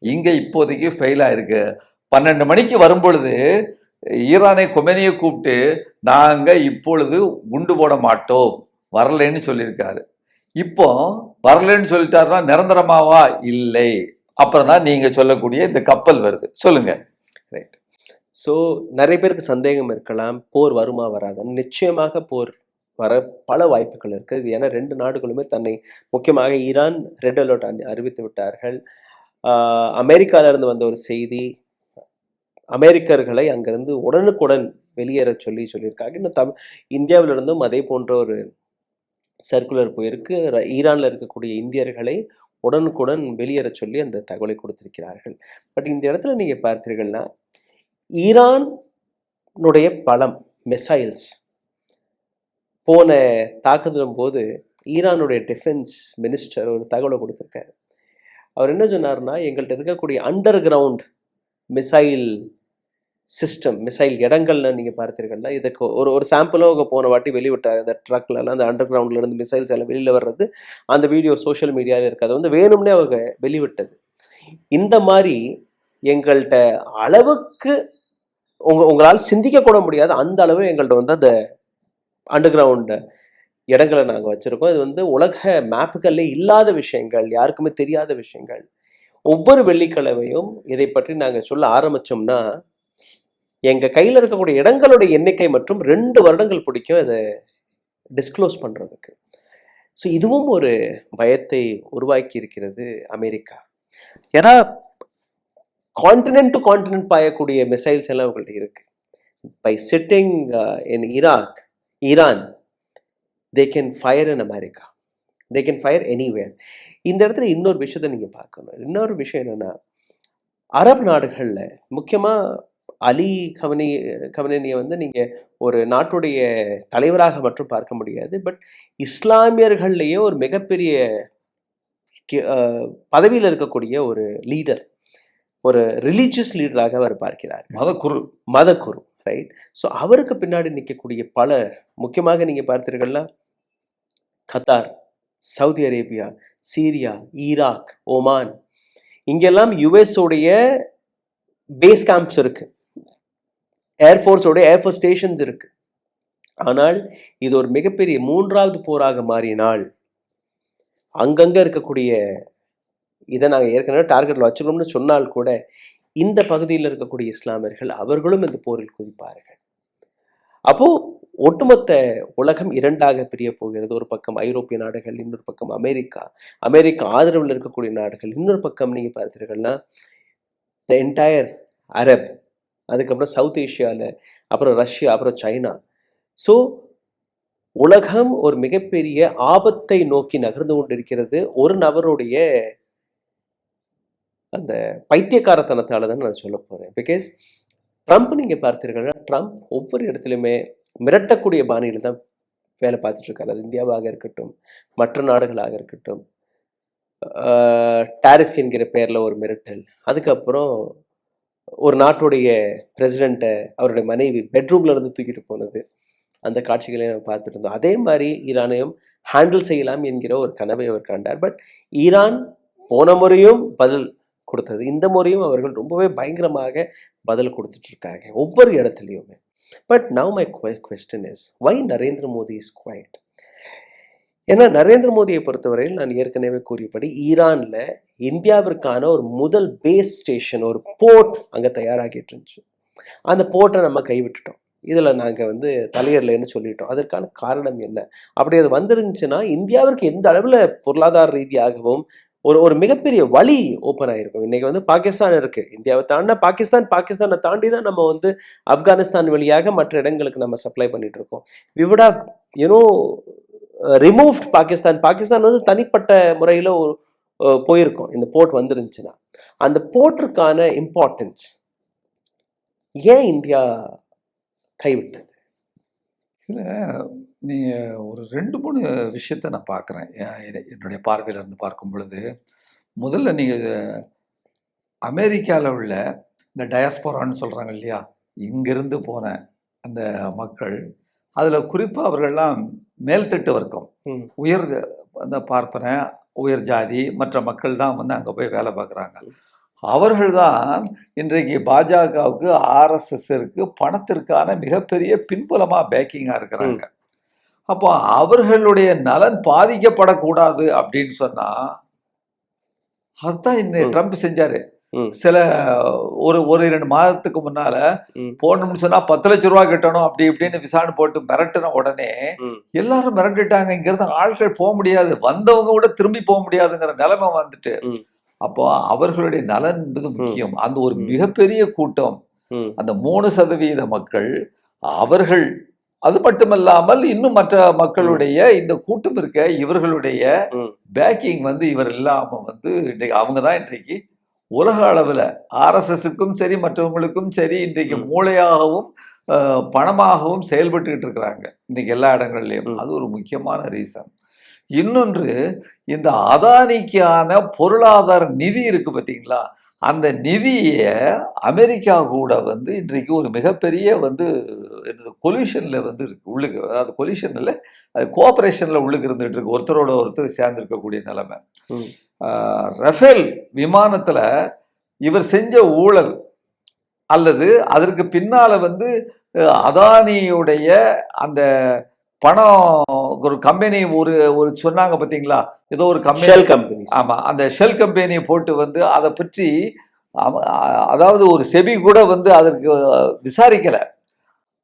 இங்க இப்போதைக்கு ஃபெயில் ஆயிருக்கு. 12 மணிக்கு வரும் பொழுது ஈரானை கொமெனியை கூப்பிட்டு நாங்க இப்பொழுது குண்டு போட மாட்டோம் வரலன்னு சொல்லியிருக்காரு. இப்போ வரலன்னு சொல்லிட்டாருன்னா நிரந்தரமாவா? இல்லை. அப்புறம் தான் நீங்க சொல்லக்கூடிய இந்த கப்பல் வருது. சொல்லுங்க. ரைட். ஸோ நிறைய பேருக்கு சந்தேகம் இருக்கலாம், போர் வருமா வராது. நிச்சயமாக போர் வர பல வாய்ப்புகள் இருக்கு. இது ஏன்னா 2 நாடுகளுமே தன்னை, முக்கியமாக ஈரான் ரெட் அலர்ட் அறிவித்து விட்டார்கள். அமெரிக்காவிலிருந்து வந்த ஒரு செய்தி, அமெரிக்கர்களை அங்கிருந்து உடனுக்குடன் வெளியேற சொல்லியிருக்காங்க. இன்னும் இந்தியாவிலிருந்தும் அதே போன்ற ஒரு சர்க்குலர் போயிருக்கு. ஈரானில் இருக்கக்கூடிய இந்தியர்களை உடனுக்குடன் வெளியேற சொல்லி அந்த தகவலை கொடுத்திருக்கிறார்கள். பட் இந்த இடத்துல நீங்க பார்த்தீர்கள்னா ஈரானுடைய பலம், மிசைல்ஸ் போன தாக்குதலும் போது ஈரானுடைய டிஃபென்ஸ் மினிஸ்டர் ஒரு தகவலை கொடுத்திருக்காரு. அவர் என்ன சொன்னார்னா, எங்கள்கிட்ட இருக்கக்கூடிய underground missile system, missile இடங்கள்னு நீங்கள் பார்த்தீர்கள்னா இதுக்கு ஒரு சாம்பிளாக போன வாட்டி வெளிவிட்டார். அந்த ட்ரக்லலாம் அந்த அண்டர் கிரவுண்ட்லேருந்து மிசைல்ஸ் எல்லாம் வெளியில் வர்றது, அந்த வீடியோ சோஷியல் மீடியாவில் இருக்குது. அதை வேணும்னே அவங்க வெளிவிட்டது. இந்த மாதிரி எங்கள்கிட்ட அளவுக்கு உங்களால் சிந்திக்க கூட முடியாது அந்த அளவு எங்கள்கிட்ட அந்த அண்டர் கிரவுண்ட் இடங்களை நாங்கள் வச்சுருக்கோம். இது உலக மேப்புகளில் இல்லாத விஷயங்கள், யாருக்குமே தெரியாத விஷயங்கள். ஒவ்வொரு வெள்ளிக்கிழமையும் இதை பற்றி நாங்கள் சொல்ல ஆரம்பித்தோம்னா எங்கள் கையில் இருக்கக்கூடிய இடங்களுடைய எண்ணிக்கை மற்றும் 2 வருடங்கள் பிடிக்கும் அதை டிஸ்க்ளோஸ் பண்ணுறதுக்கு. ஸோ இதுவும் ஒரு பயத்தை உருவாக்கி இருக்கிறது அமெரிக்கா. ஏன்னா கான்டினென்ட் டு கான்டினென்ட் பாயக்கூடிய மிசைல்ஸ் எல்லாம் அவங்கள்ட்ட இருக்கு. By sitting in Iran they can fire in America, they can fire anywhere. இந்த இடத்துல இன்னொரு விஷயத்தை நீங்கள் பார்க்கணும். இன்னொரு விஷயம் என்னென்னா, அரபு நாடுகளில் முக்கியமாக அலி கமனேனியை நீங்கள் ஒரு நாட்டுடைய தலைவராக மட்டும் பார்க்க முடியாது. பட் இஸ்லாமியர்கள்லேயே ஒரு மிகப்பெரிய பதவியில் இருக்கக்கூடிய ஒரு லீடர், ஒரு ரிலீஜியஸ் லீடராக அவர் பார்க்கிறார். மதகுரு, ரைட். ஸோ அவருக்கு பின்னாடி நிற்கக்கூடிய பல, முக்கியமாக நீங்கள் பார்த்தீர்கள்னா Qatar, Saudi Arabia, Syria, Iraq, Oman, இங்கெல்லாம் யுஎஸோடைய பேஸ் கேம்ப்ஸ் இருக்கு, ஏர்ஃபோர்ஸோடைய ஏர்ஃபோர்ஸ் ஸ்டேஷன்ஸ் இருக்கு. ஆனால் இது ஒரு மிகப்பெரிய 3வது போராக மாறினால் அங்கங்கே இருக்கக்கூடிய இதை நாங்கள் ஏற்கனவே டார்கெட்டில் வச்சுக்கணும்னு சொன்னால் கூட இந்த பகுதியில் இருக்கக்கூடிய இஸ்லாமியர்கள் அவர்களும் இந்த போரில் குதிப்பார்கள். அப்போ ஒட்டுமொத்த உலகம் 2ஆக பிரிய போகிறது. ஒரு பக்கம் ஐரோப்பிய நாடுகள், இன்னொரு பக்கம் அமெரிக்கா ஆதரவில் இருக்கக்கூடிய நாடுகள், இன்னொரு பக்கம் நீங்கள் பார்த்தீர்கள்னா த என்டையர் அரப், அதுக்கப்புறம் சவுத் ஏஷியாவில், அப்புறம் ரஷ்யா, அப்புறம் சைனா. ஸோ உலகம் ஒரு மிகப்பெரிய ஆபத்தை நோக்கி நகர்ந்து கொண்டிருக்கிறது. ஒரு நபருடைய அந்த பைத்தியக்காரத்தனத்தால தான் நான் சொல்ல போகிறேன். பிகாஸ் ட்ரம்ப் நீங்கள் பார்த்தீர்கள்னா, ட்ரம்ப் ஒவ்வொரு இடத்துலையுமே மிரட்டக்கூடிய பாணியில் தான் வேலை பார்த்துட்ருக்காரு. அது இந்தியாவாக இருக்கட்டும், மற்ற நாடுகளாக இருக்கட்டும். டாரிஃப் என்கிற பேரில் ஒரு மிரட்டல், அதுக்கப்புறம் ஒரு நாட்டுடைய பிரசிடெண்ட்டை அவருடைய மனைவி பெட்ரூம்ல இருந்து தூக்கிட்டு போனது, அந்த காட்சிகளை நம்ம பார்த்துட்டு இருந்தோம். அதே மாதிரி ஈரானையும் ஹேண்டில் செய்யலாம் என்கிற ஒரு கனவை அவர் கண்டார். பட் ஈரான் போன முறையும் பதில் கொடுத்தது, இந்த முறையும் அவர்கள் ரொம்பவே பயங்கரமாக பதில் கொடுத்துட்டு இருக்காங்க ஒவ்வொரு இடத்துலையுமே. But now my question is, why Narendra Modi is quiet? ஏன்னா நரேந்திர மோடியை பொறுத்தவரையில் நான் ஏற்கனவே கூறியபடி ஈரான்ல இந்தியாவிற்கான ஒரு முதல் பேஸ் ஸ்டேஷன், ஒரு போர்ட் அங்கே தயாராகிட்டு இருந்துச்சு. அந்த போர்ட்டை நம்ம கைவிட்டுட்டோம். இதில் நாங்கள் தலையர்லன்னு சொல்லிட்டோம். அதற்கான காரணம் என்ன? அப்படி அது வந்துருந்துச்சுன்னா இந்தியாவிற்கு எந்த அளவில் பொருளாதார ரீதியாகவும் ஒரு மிகப்பெரிய வழி ஓப்பன் ஆயிருக்கும். இன்னைக்கு வந்து பாகிஸ்தான் இருக்கு, இந்தியாவை தாண்டினா பாகிஸ்தானை தாண்டி தான் நம்ம வந்து ஆப்கானிஸ்தான் வழியாக மற்ற இடங்களுக்கு நம்ம சப்ளை பண்ணிட்டு இருக்கோம். We would have removed Pakistan வந்து தனிப்பட்ட முறையில் போயிருக்கும் இந்த போர்ட் வந்துருந்துச்சுன்னா. அந்த போர்ட்டிற்கான இம்பார்ட்டன்ஸ் ஏன் இந்தியா கைவிட்டது? இதில் நீங்கள் ஒரு 2-3 விஷயத்த நான் பார்க்குறேன் என்னுடைய பார்வையிலிருந்து பார்க்கும் பொழுது. முதல்ல நீங்கள் அமெரிக்காவில் உள்ள இந்த டயாஸ்போரான்னு சொல்கிறாங்க இல்லையா, இங்கிருந்து போன அந்த மக்கள், அதில் குறிப்பாக அவர்கள்லாம் மேல்தட்டு வர்க்கம், உயர் அந்த பார்ப்பன உயர் ஜாதி மற்ற மக்கள் தான் வந்து அங்கே போய் வேலை பார்க்குறாங்க. அவர்கள்தான் இன்றைக்கு பாஜகவுக்கு ஆர்எஸ்எஸ்ஸிற்கு பணத்திற்கான மிகப்பெரிய பின்புலமாக பேக்கிங்காக இருக்கிறாங்க. அப்போ அவர்களுடைய நலன் பாதிக்கப்படக்கூடாது அப்படின்னு சொன்னா அதுதான் இன்னும் ட்ரம்ப் செஞ்சாரு. சில ஒரு 2 மாதத்துக்கு முன்னால போகணும்னு சொன்னா 10 லட்சம் ரூபாய் கட்டணும் அப்படி இப்படின்னு விசாரணை போட்டு மிரட்டின உடனே எல்லாரும் மிரட்டிட்டாங்க. இங்கிருந்து ஆட்கள் போக முடியாது, வந்தவங்க கூட திரும்பி போக முடியாதுங்கிற நிலைமை வந்துட்டு. அப்போ அவர்களுடைய நலன் என்பது முக்கியம். அந்த ஒரு மிகப்பெரிய கூட்டம், அந்த 3% மக்கள், அவர்கள் அது மட்டுமல்லாமல் இன்னும் மற்ற மக்களுடைய இந்த கூட்டம் இருக்க, இவர்களுடைய பேக்கிங் வந்து இவர் இல்லாம வந்து இன்றைக்கு அவங்க தான் இன்றைக்கு உலக அளவில் ஆர்எஸ்எஸ்க்கும் சரி மற்றவங்களுக்கும் சரி இன்றைக்கு மூளையாகவும் பணமாகவும் செயல்பட்டுக்கிட்டு இருக்கிறாங்க இன்னைக்கு எல்லா இடங்கள்லையும். அது ஒரு முக்கியமான ரீசன். இன்னொன்று, இந்த அதானிக்கான பொருளாதார நிதி இருக்கு பார்த்தீங்களா, அந்த நிதியை அமெரிக்கா கூட வந்து இன்றைக்கு ஒரு மிகப்பெரிய வந்து கொலிஷன்ல வந்து இருக்கு உள்ளுக்கு. அதாவது கொலிஷன் இல்லை, அது கோஆபரேஷன்ல உள்ளுக்கு இருந்துட்டு இருக்கு, ஒருத்தரோட ஒருத்தர் சேர்ந்திருக்கக்கூடிய நிலைமை. ரஃபேல் விமானத்துல இவர் செஞ்ச ஊழல் அல்லது அதற்கு பின்னால வந்து அதானியுடைய அந்த பணம் ஒரு கம்பெனி ஒரு சொன்னாங்க பார்த்தீங்களா, ஏதோ ஒரு கம்பெனி. ஆமா, அந்த ஷெல் கம்பெனியை போட்டு வந்து அதை பற்றி அதாவது ஒரு செபி கூட வந்து அதற்கு விசாரிக்கல.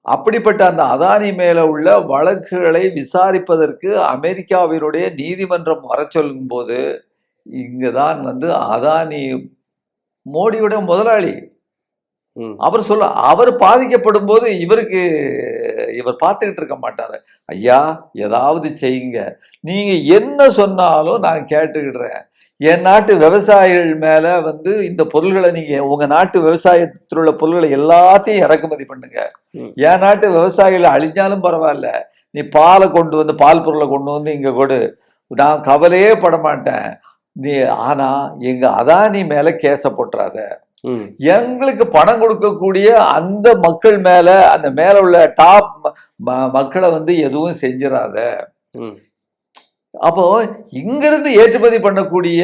அப்படிப்பட்ட அந்த அதானி மேல உள்ள வழக்குகளை விசாரிப்பதற்கு அமெரிக்காவினுடைய நீதிமன்றம் வர சொல்லும் போது இங்கதான் வந்து அதானி மோடியோட முதலாளி அவர் பாதிக்கப்படும் போது இவர் பார்த்துக்கிட்டு இருக்க மாட்டாரு. ஐயா ஏதாவது செய்யுங்க, நீங்க என்ன சொன்னாலும் நான் கேட்டுக்கிடுறேன். என் நாட்டு விவசாயிகள் மேல வந்து இந்த பொருள்களை நீங்க உங்க நாட்டு விவசாயத்தில் உள்ள பொருள்களை எல்லாத்தையும் இறக்குமதி பண்ணுங்க. என் நாட்டு விவசாயிகள் அழிஞ்சாலும் பரவாயில்ல, நீ பாலை கொண்டு வந்து பால் பொருளை கொண்டு வந்து இங்க கொடு, நான் கவலையே பட மாட்டேன். நீ ஆனா எங்க அதானி மேல கேச போட்டுறாத, எங்களுக்கு பணம் கொடுக்கக்கூடிய அந்த மக்கள் மேல அந்த மேல உள்ள டாப் மக்களை வந்து எதுவும் செஞ்சிடாத. அப்போ இங்கிருந்து ஏற்றுமதி பண்ணக்கூடிய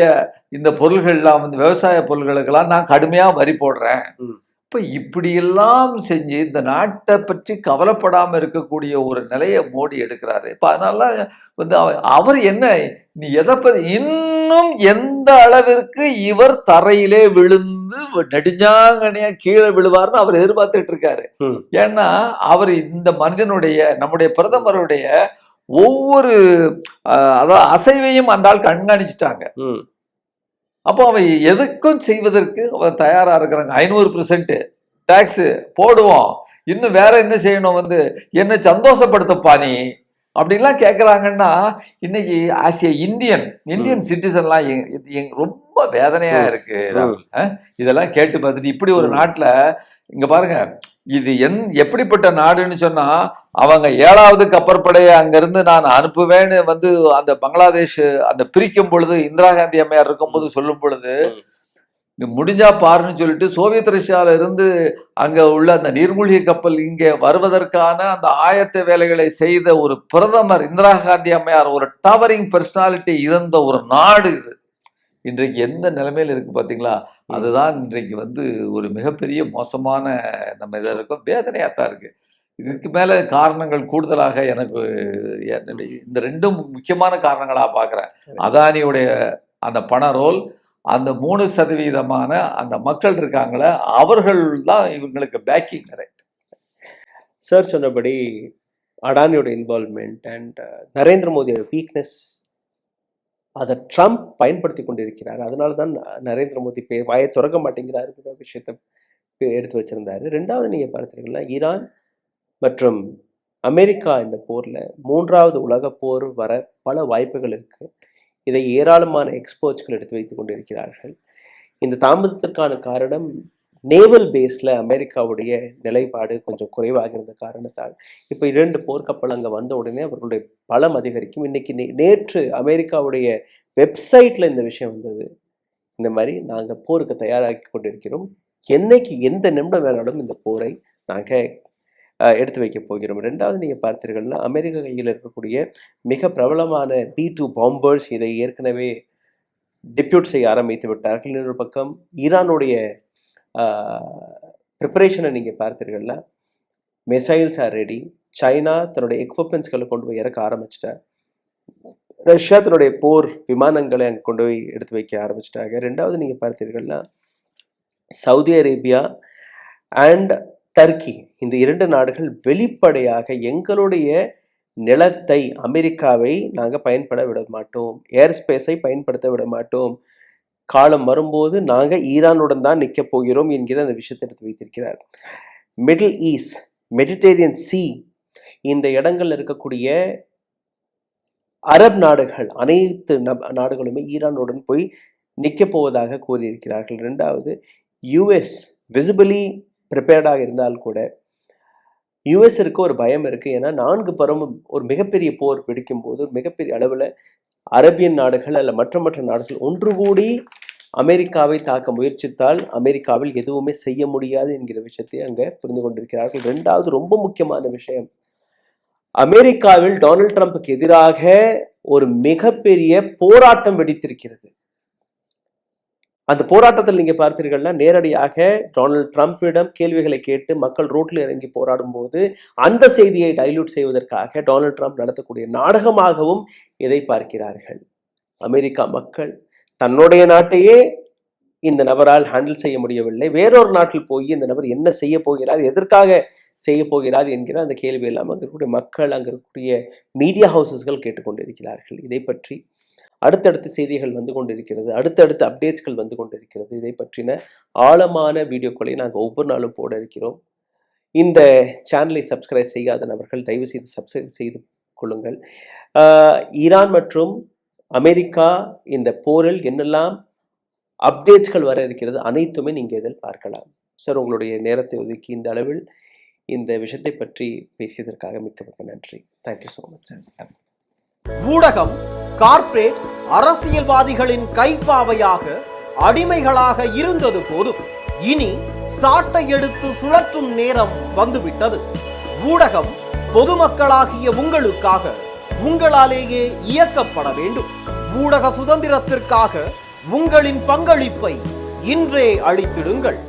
இந்த பொருள்கள்லாம் வந்து விவசாய பொருள்களுக்கெல்லாம் நான் கடுமையா வரி போடுறேன். இப்ப இப்படியெல்லாம் செஞ்சு இந்த நாட்டை பற்றி கவலைப்படாம இருக்கக்கூடிய ஒரு நிலையை மோடி எடுக்கிறாரு. இப்ப அதனால வந்து அவர் என்ன, நீ எதை பத்தி இன்னும் எந்த அளவிற்கு இவர் தரையிலே விழுந்து நெடுஞ்சாங்கனையா கீழே விழுவார்னு அவர் எதிர்பார்த்துட்டு இருக்காரு. ஏன்னா அவர் இந்த மனிதனுடைய நம்முடைய பிரதமருடைய ஒவ்வொரு அதாவது அசைவையும் அந்த ஆள் கண்காணிச்சுட்டாங்க. அப்போ அவன் எதுக்கும் செய்வதற்கு அவன் தயாரா இருக்கிறாங்க. 500% டாக்ஸ் போடுவோம், இன்னும் வேற என்ன செய்யணும், வந்து என்ன சந்தோஷப்படுத்தப்பா நீ அப்படின்லாம் கேட்குறாங்கன்னா இன்னைக்கு ஆஸ் ஏ இந்தியன் சிட்டிசன்லாம் ரொம்ப வேதனையா இருக்கு. இதெல்லாம் கேட்டு பார்த்துட்டு இப்படி ஒரு நாட்டில் இங்க பாருங்க, இது எப்படிப்பட்ட நாடுன்னு சொன்னா, அவங்க 7வது கப்பற்படையை அங்கிருந்து நான் அனுப்புவேன்னு வந்து அந்த பங்களாதேஷ் அந்த பிரிக்கும் பொழுது இந்திரா காந்தி அம்மையார் இருக்கும்போது சொல்லும் பொழுது முடிஞ்சா பாருன்னு சொல்லிட்டு சோவியத் ரஷ்யால இருந்து அங்க உள்ள அந்த நீர்மூழ்கி கப்பல் இங்கே வருவதற்கான அந்த ஆயத்த வேலைகளை செய்த ஒரு பிரதமர் இந்திரா காந்தி அம்மையார், ஒரு டவரிங் பர்சனாலிட்டி இருந்த ஒரு நாடு இது. இன்றைக்கு எந்த நிலைமையில இருக்கு பாத்தீங்களா? அதுதான் இன்றைக்கு வந்து ஒரு மிகப்பெரிய மோசமான நம்ம இதில் இருக்கும், வேதனையாத்தான் இருக்கு. இதுக்கு மேல காரணங்கள் கூடுதலாக எனக்கு இந்த 2 முக்கியமான காரணங்களா பாக்குறேன். அதானியுடைய அந்த பண ரோல், அந்த 3% அந்த மக்கள் இருக்காங்களே அவர்கள் தான் இவங்களுக்கு பேக்கிங். சார் சொன்னபடி அடானியோட இன்வால்வ்மெண்ட் அண்ட் நரேந்திர மோடியோட வீக்னஸ் அதை ட்ரம்ப் பயன்படுத்தி கொண்டிருக்கிறார். அதனால தான் நரேந்திர மோடி வாயை திறக்க மாட்டேங்கிறாருங்கிற விஷயத்தை எடுத்து வச்சிருந்தாரு. ரெண்டாவது நீங்க பார்த்தீங்கன்னா, ஈரான் மற்றும் அமெரிக்கா இந்த போர்ல 3வது உலக போர் வர பல வாய்ப்புகள் இருக்கு. இதை ஏராளமான எக்ஸ்பர்ட்ஸ்கள் எடுத்து வைத்துக் கொண்டிருக்கிறார்கள். இந்த தாமதத்திற்கான காரணம் நேவல் பேஸில் அமெரிக்காவுடைய நிலைப்பாடு கொஞ்சம் குறைவாக இருந்த காரணத்தால் இப்போ 2 போர்க்கப்பல் அங்கே வந்த உடனே அவர்களுடைய பலம் அதிகரிக்கும். இன்னைக்கு நேற்று அமெரிக்காவுடைய வெப்சைட்டில் இந்த விஷயம் வந்தது. இந்த மாதிரி நாங்கள் போருக்கு தயாராகி கொண்டிருக்கிறோம், என்னைக்கு எந்த நிமிடம் வேணாலும் இந்த போரை நாங்கள் எடுத்து வைக்க போகிறோம். ரெண்டாவது நீங்கள் பார்த்தீர்கள்னா, அமெரிக்க கையில் இருக்கக்கூடிய மிக பிரபலமான B-2 பாம்பர்ஸ் இதை ஏற்கனவே டிப்யூட் செய்ய ஆரம்பித்து விட்டார்கள். இன்னொரு பக்கம் ஈரானுடைய ப்ரிப்பரேஷனை நீங்கள் பார்த்தீர்கள்னா, மிசைல்ஸ் ஆர் ரெடி. சைனா தன்னுடைய எக்யூப்மெண்ட்ஸ்களை கொண்டு போய் இறக்க ஆரம்பிச்சிட்டார். ரஷ்யா தன்னுடைய போர் விமானங்களை அங்கே கொண்டு போய் எடுத்து வைக்க ஆரம்பிச்சிட்டாங்க. ரெண்டாவது நீங்கள் பார்த்தீர்கள்னா, சவுதி அரேபியா அண்ட் டர்க்கி இந்த 2 நாடுகள் வெளிப்படையாக எங்களுடைய நிலத்தை, அமெரிக்காவை நாங்கள் பயன்பட விட மாட்டோம், ஏர் ஸ்பேஸை பயன்படுத்த விட மாட்டோம், காலம் வரும்போது நாங்கள் ஈரானுடன் தான் நிற்க போகிறோம் என்கிற அந்த விஷயத்தை எடுத்து வைத்திருக்கிறார். மிடில் ஈஸ்ட், மெடிட்டேரியன் சி இந்த இடங்கள்ல இருக்கக்கூடிய அரபு நாடுகள் அனைத்து நாடுகளுமே ஈரானுடன் போய் நிற்க போவதாக கூறியிருக்கிறார்கள். ரெண்டாவது, யுஎஸ் விசிபிளி ப்ரிப்பேர்டாக இருந்தால் கூட யுஎஸ்க்கு ஒரு பயம் இருக்கு. ஏன்னா 4 புறமும் ஒரு மிகப்பெரிய போர் வெடிக்கும் போது மிகப்பெரிய அளவில் அரேபியன் நாடுகள் அல்ல மற்ற நாடுகள் ஒன்று கூடி அமெரிக்காவை தாக்க முயற்சித்தால் அமெரிக்காவில் எதுவுமே செய்ய முடியாது என்கிற விஷயத்தை அங்கே புரிந்து கொண்டிருக்கிறார்கள். ரெண்டாவது ரொம்ப முக்கியமான விஷயம், அமெரிக்காவில் டொனால்ட் ட்ரம்புக்கு எதிராக ஒரு மிகப்பெரிய போராட்டம் வெடித்திருக்கிறது. அந்த போராட்டத்தில் நீங்க பார்த்தீர்கள்னா, நேரடியாக டொனால்ட் ட்ரம்பிடம் கேள்விகளை கேட்டு மக்கள் ரோட்ல இறங்கி போராடும் போது அந்த செய்தியை டைல்யூட் செய்வதற்காக டொனால்ட் ட்ரம்ப் நடத்தக்கூடிய நாடகமாகவும் இதை பார்க்கிறார்கள். அமெரிக்கா மக்கள் தன்னுடைய நாட்டையே இந்த நபரால் ஹேண்டில் செய்ய முடியவில்லை, வேறொரு நாட்டில் போய் இந்த நபர் என்ன செய்ய போகிறார், எதற்காக செய்ய போகிறார் என்கிற அந்த கேள்வி எல்லாம் அங்கே இருக்கக்கூடிய மக்கள், அங்கே இருக்கக்கூடிய மீடியா ஹவுசஸ்கள் கேட்டுக்கொண்டிருக்கிறார்கள். இதை பற்றி அடுத்தடுத்த செய்திகள் வந்து கொண்டிருக்கிறது, அடுத்தடுத்த அப்டேட்ஸ்கள் வந்து கொண்டிருக்கிறது. இதை பற்றின ஆழமான வீடியோக்களை நாங்கள் ஒவ்வொரு நாளும் போட இருக்கிறோம். இந்த சேனலை சப்ஸ்கிரைப் செய்யாத நபர்கள் தயவு செய்து சப்ஸ்கிரைப் செய்து கொள்ளுங்கள். ஈரான் மற்றும் அமெரிக்கா இந்த போரில் என்னெல்லாம் அப்டேட்ஸ்கள் வர இருக்கிறது அனைத்துமே நீங்கள் இதில் பார்க்கலாம். சார், உங்களுடைய நேரத்தை ஒதுக்கி இந்த அளவில் இந்த விஷயத்தை பற்றி பேசியதற்காக மிக்க நன்றி. Thank you so much sir. ஊடகம் கார்ப்பரேட் அரசியல்வாதிகளின் கைப்பாவையாக அடிமைகளாக இருந்தது போதும், இனி சாட்டை எடுத்து சுழற்றும் நேரம் வந்துவிட்டது. ஊடகம் பொதுமக்களாகிய உங்களுக்காக, உங்களாலேயே இயக்கப்பட வேண்டும். ஊடக சுதந்திரத்திற்காக உங்களின் பங்களிப்பை இன்றே அளித்திடுங்கள்.